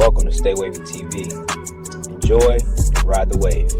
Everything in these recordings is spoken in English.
welcome to Stay Wavy TV. Enjoy and ride the wave.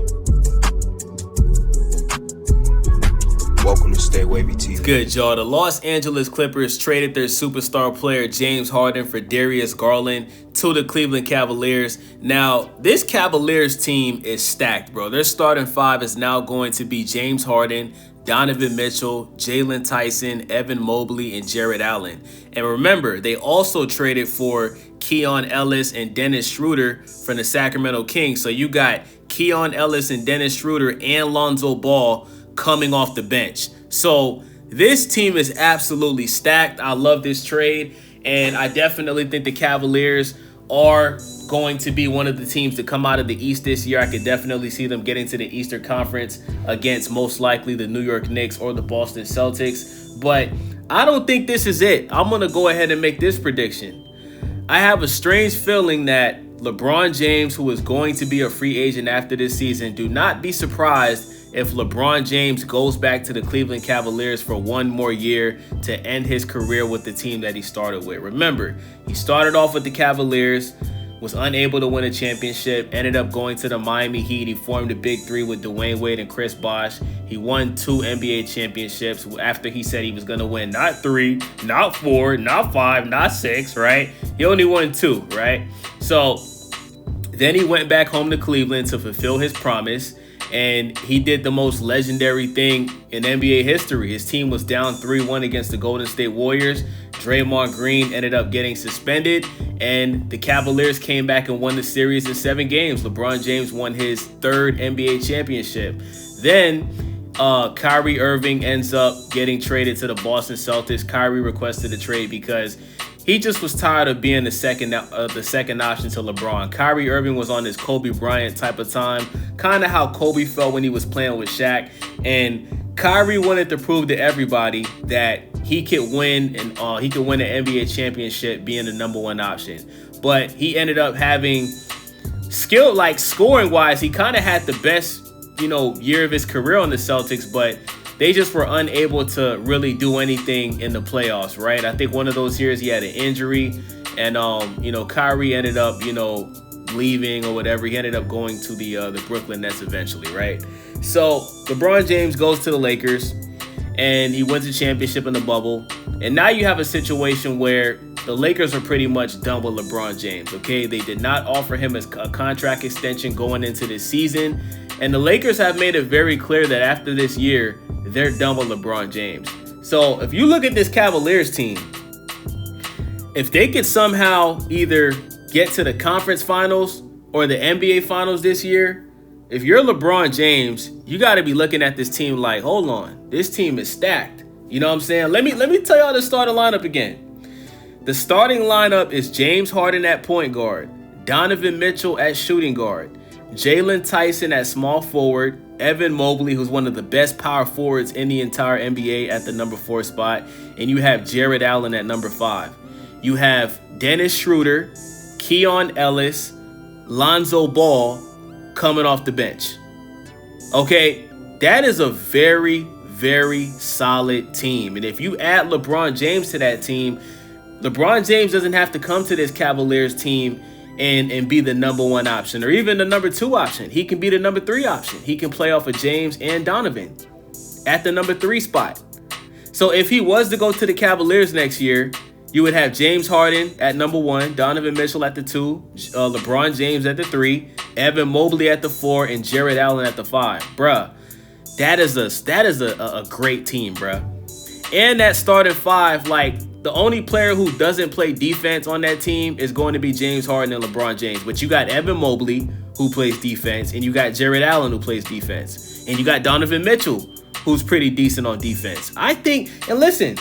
Welcome to Stay Wavy TV. Good, y'all. The Los Angeles Clippers traded their superstar player James Harden for Darius Garland to the Cleveland Cavaliers. Now, this Cavaliers team is stacked, bro. Their starting five is now going to be James Harden, Donovan Mitchell, Jalen Tyson, Evan Mobley, and Jarrett Allen. And remember, they also traded for Keon Ellis and Dennis Schroeder from the Sacramento Kings. So you got Keon Ellis and Dennis Schroeder and Lonzo Ball coming off the bench. So this team is absolutely stacked. I love this trade, and I definitely think the Cavaliers are going to be one of the teams to come out of the East this year. I could definitely see them getting to the Eastern Conference against most likely the New York Knicks or the Boston Celtics. But I don't think this is it. I'm going to go ahead and make this prediction. I have a strange feeling that LeBron James, who is going to be a free agent after this season, do not be surprised if LeBron James goes back to the Cleveland Cavaliers for one more year to end his career with the team that he started with. Remember, he started off with the Cavaliers, was unable to win a championship, ended up going to the Miami Heat. He formed a big three with Dwayne Wade and Chris Bosh. He won 2 NBA championships after he said he was going to win not 3, not 4, not 5, not 6, right? He only won 2, right? So then he went back home to Cleveland to fulfill his promise, and he did the most legendary thing in NBA history. His team was down 3-1 against the Golden State Warriors. Draymond Green ended up getting suspended, and the Cavaliers came back and won the series in 7 games. LeBron James won his 3rd NBA championship. Then Kyrie Irving ends up getting traded to the Boston Celtics. Kyrie requested a trade because he just was tired of being the second option to LeBron. Kyrie Irving was on this Kobe Bryant type of time, kind of how Kobe felt when he was playing with Shaq. And Kyrie wanted to prove to everybody that he could win, and he could win an NBA championship being the number 1 option. But he ended up having skill, like scoring wise, he kind of had the best, year of his career on the Celtics, but they just were unable to really do anything in the playoffs, right? I think one of those years he had an injury, and Kyrie ended up, leaving or whatever. He ended up going to the Brooklyn Nets eventually, right? So LeBron James goes to the Lakers, and he wins a championship in the bubble. And now you have a situation where the Lakers are pretty much done with LeBron James, okay? They did not offer him a contract extension going into this season. And the Lakers have made it very clear that after this year, they're done with LeBron James. So if you look at this Cavaliers team, if they could somehow either get to the conference finals or the NBA finals this year, if you're LeBron James, you got to be looking at this team like, hold on, this team is stacked. You know what I'm saying? Let me tell y'all the starting lineup again. The starting lineup is James Harden at point guard, Donovan Mitchell at shooting guard, Jalen Tyson at small forward, Evan Mobley, who's one of the best power forwards in the entire NBA, at the number 4 spot, and you have Jarrett Allen at number 5. You have Dennis Schroeder, Keon Ellis, Lonzo Ball coming off the bench. Okay, that is a very, very solid team. And if you add LeBron James to that team, LeBron James doesn't have to come to this Cavaliers team and be the number 1 option or even the number 2 option. He can be the number 3 option. He can play off of James and Donovan at the number 3 spot. So if he was to go to the Cavaliers next year, you would have James Harden at number 1, Donovan Mitchell at the 2, LeBron James at the 3, Evan Mobley at the 4, and Jarrett Allen at the 5. Bruh, that is a great team, bruh. And that starting 5, like, the only player who doesn't play defense on that team is going to be James Harden and LeBron James. But you got Evan Mobley, who plays defense, and you got Jarrett Allen, who plays defense. And you got Donovan Mitchell, who's pretty decent on defense. I think LeBron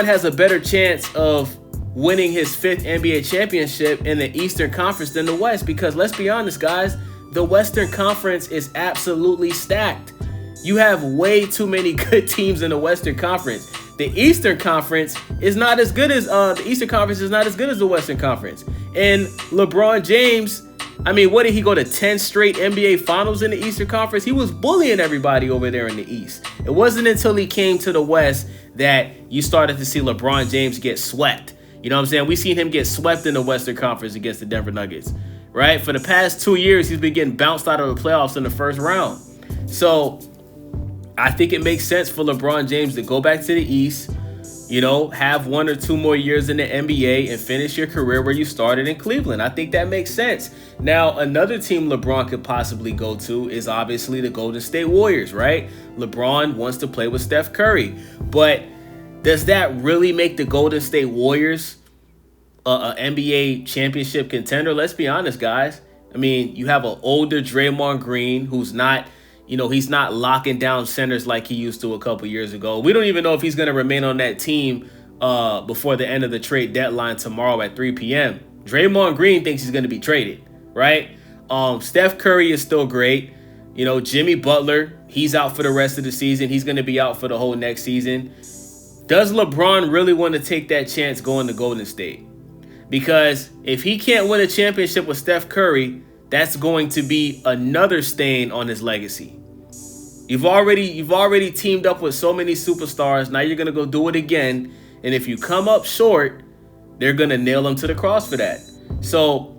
has a better chance of winning his 5th NBA championship in the Eastern Conference than the West, because let's be honest, guys, the Western Conference is absolutely stacked. You have way too many good teams in the Western Conference. The Eastern Conference is not as good as the Western Conference. And LeBron James, I mean, what did he go to 10 straight NBA Finals in the Eastern Conference? He was bullying everybody over there in the East. It wasn't until he came to the West that you started to see LeBron James get swept. You know what I'm saying? We seen him get swept in the Western Conference against the Denver Nuggets, right? For the past 2 years, he's been getting bounced out of the playoffs in the first round. So I think it makes sense for LeBron James to go back to the East, have 1 or 2 more years in the NBA and finish your career where you started in Cleveland. I think that makes sense. Now, another team LeBron could possibly go to is obviously the Golden State Warriors, right? LeBron wants to play with Steph Curry. But does that really make the Golden State Warriors an NBA championship contender? Let's be honest, guys. I mean, you have an older Draymond Green who's not, he's not locking down centers like he used to a couple years ago. We don't even know if he's going to remain on that team before the end of the trade deadline tomorrow at 3 p.m. Draymond Green thinks he's going to be traded, right? Steph Curry is still great. Jimmy Butler, he's out for the rest of the season. He's going to be out for the whole next season. Does LeBron really want to take that chance going to Golden State? Because if he can't win a championship with Steph Curry, that's going to be another stain on his legacy. You've already teamed up with so many superstars. Now you're going to go do it again. And if you come up short, they're going to nail him to the cross for that. So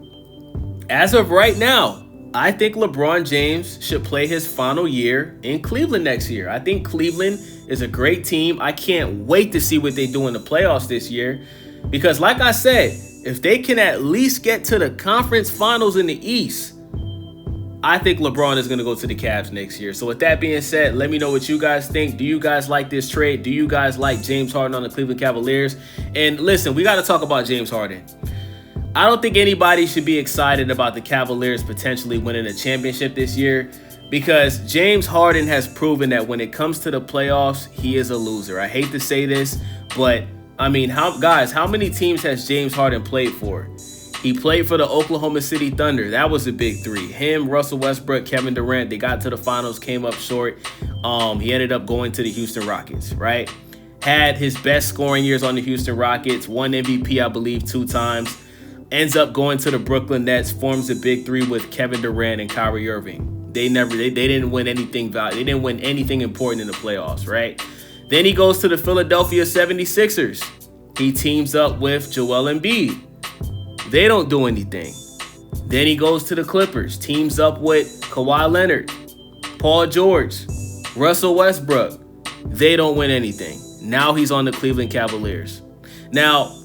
as of right now, I think LeBron James should play his final year in Cleveland next year. I think Cleveland is a great team. I can't wait to see what they do in the playoffs this year. Because like I said, if they can at least get to the conference finals in the East, I think LeBron is going to go to the Cavs next year. So with that being said, let me know what you guys think. Do you guys like this trade? Do you guys like James Harden on the Cleveland Cavaliers? And listen, we got to talk about James Harden. I don't think anybody should be excited about the Cavaliers potentially winning a championship this year, because James Harden has proven that when it comes to the playoffs, he is a loser. I hate to say this, but I mean, how many teams has James Harden played for? He played for the Oklahoma City Thunder. That was a big three. Him, Russell Westbrook, Kevin Durant, they got to the finals, came up short. He ended up going to the Houston Rockets, right? Had his best scoring years on the Houston Rockets, won MVP, I believe, 2 times. Ends up going to the Brooklyn Nets, forms a big three with Kevin Durant and Kyrie Irving. They didn't win anything valuable. They didn't win anything important in the playoffs, right? Then he goes to the Philadelphia 76ers. He teams up with Joel Embiid. They don't do anything. Then he goes to the Clippers, teams up with Kawhi Leonard, Paul George, Russell Westbrook. They don't win anything. Now he's on the Cleveland Cavaliers. Now,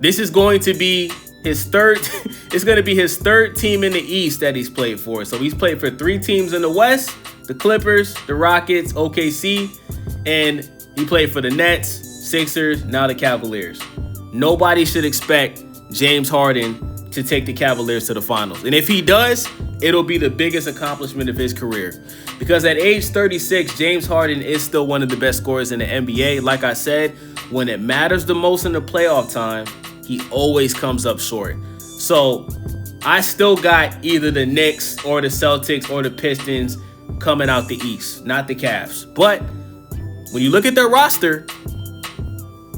this is going to be his third. It's going to be his third team in the East that he's played for. So he's played for 3 teams in the West: the Clippers, the Rockets, OKC, and he played for the Nets, Sixers, now the Cavaliers. Nobody should expect James Harden to take the Cavaliers to the finals. And if he does, it'll be the biggest accomplishment of his career. Because at age 36, James Harden is still one of the best scorers in the NBA. Like I said, when it matters the most in the playoff time, he always comes up short. So I still got either the Knicks or the Celtics or the Pistons coming out the East, not the Cavs. But when you look at their roster,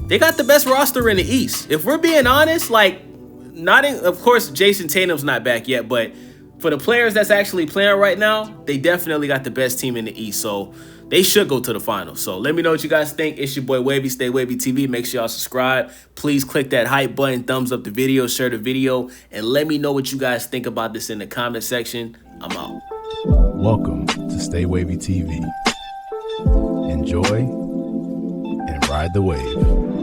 they got the best roster in the East. If we're being honest, of course, Jason Tatum's not back yet, but for the players that's actually playing right now, they definitely got the best team in the East. So they should go to the finals. So let me know what you guys think. It's your boy Wavy, Stay Wavy TV. Make sure y'all subscribe. Please click that hype button, thumbs up the video, share the video, and let me know what you guys think about this in the comment section. I'm out. Welcome to Stay Wavy TV. Enjoy and ride the wave.